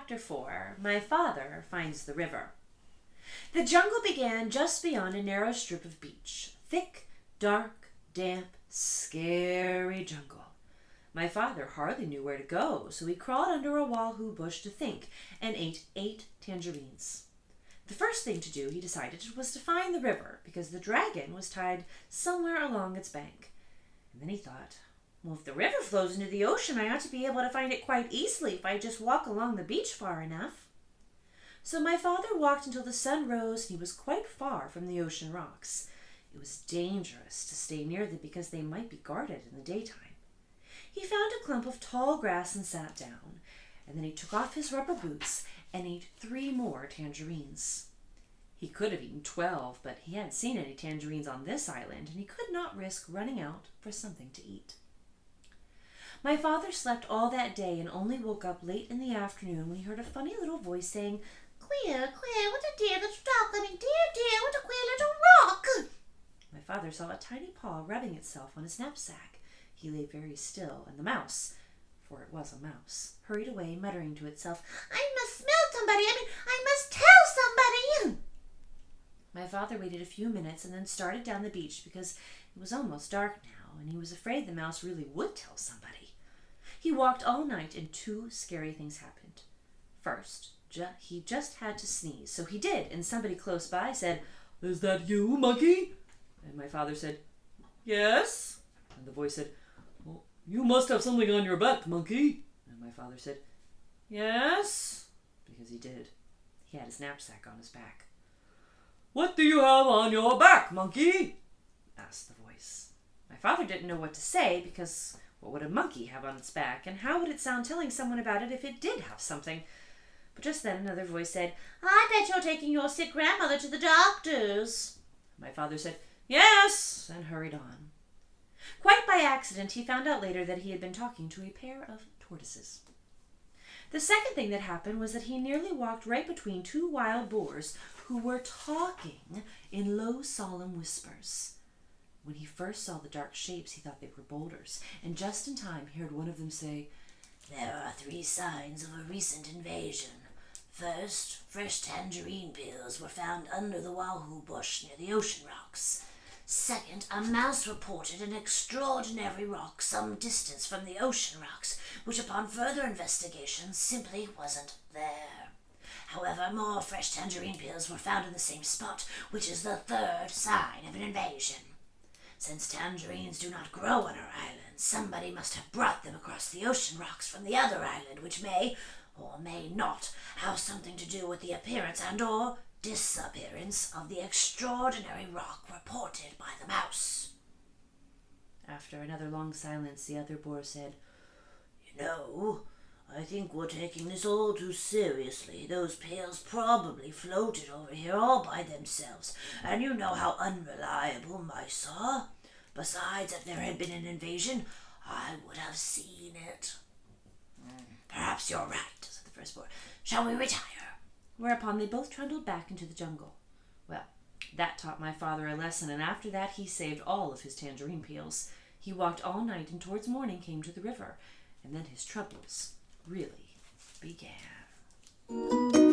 Chapter 4, My Father Finds the River. The jungle began just beyond a narrow strip of beach. Thick, dark, damp, scary jungle. My father hardly knew where to go, so he crawled under a wahoo bush to think and ate 8 tangerines. The first thing to do, he decided, was to find the river, because the dragon was tied somewhere along its bank. And then he thought, well, if the river flows into the ocean, I ought to be able to find it quite easily if I just walk along the beach far enough. So my father walked until the sun rose, and he was quite far from the ocean rocks. It was dangerous to stay near them because they might be guarded in the daytime. He found a clump of tall grass and sat down, and then he took off his rubber boots and ate 3 more tangerines. He could have eaten 12, but he hadn't seen any tangerines on this island, and he could not risk running out for something to eat. My father slept all that day and only woke up late in the afternoon when he heard a funny little voice saying, "Queer, queer, what a dear little rock, I mean, dear, dear, what a queer little rock." My father saw a tiny paw rubbing itself on his knapsack. He lay very still, and the mouse, for it was a mouse, hurried away, muttering to itself, "I must smell somebody, I must tell somebody." My father waited a few minutes and then started down the beach because it was almost dark now, and he was afraid the mouse really would tell somebody. He walked all night, and 2 scary things happened. First, he just had to sneeze, so he did, and somebody close by said, "Is that you, monkey?" And my father said, "Yes." And the voice said, "Well, you must have something on your back, monkey." And my father said, "Yes," because he did. He had his knapsack on his back. "What do you have on your back, monkey?" asked the voice. My father didn't know what to say, because what would a monkey have on its back, and how would it sound telling someone about it if it did have something? But just then another voice said, "I bet you're taking your sick grandmother to the doctor's." My father said, "Yes," and hurried on. Quite by accident, he found out later that he had been talking to a pair of tortoises. The second thing that happened was that he nearly walked right between 2 wild boars who were talking in low, solemn whispers. When he first saw the dark shapes, he thought they were boulders, and just in time he heard one of them say, "There are 3 signs of a recent invasion. First, fresh tangerine peels were found under the wahoo bush near the ocean rocks. Second, a mouse reported an extraordinary rock some distance from the ocean rocks, which upon further investigation simply wasn't there. However, more fresh tangerine peels were found in the same spot, which is the 3rd sign of an invasion. Since tangerines do not grow on our island, somebody must have brought them across the ocean rocks from the other island, which may, or may not, have something to do with the appearance and or disappearance of the extraordinary rock reported by the mouse." After another long silence, the other boar said, "You know, I think we're taking this all too seriously. Those pails probably floated over here all by themselves, and you know how unreliable mice are. Besides, if there had been an invasion, I would have seen it." "Perhaps you're right," said the first boar. "Shall we retire?" Whereupon they both trundled back into the jungle. Well, that taught my father a lesson, and after that he saved all of his tangerine peels. He walked all night, and towards morning came to the river, and then his troubles really began.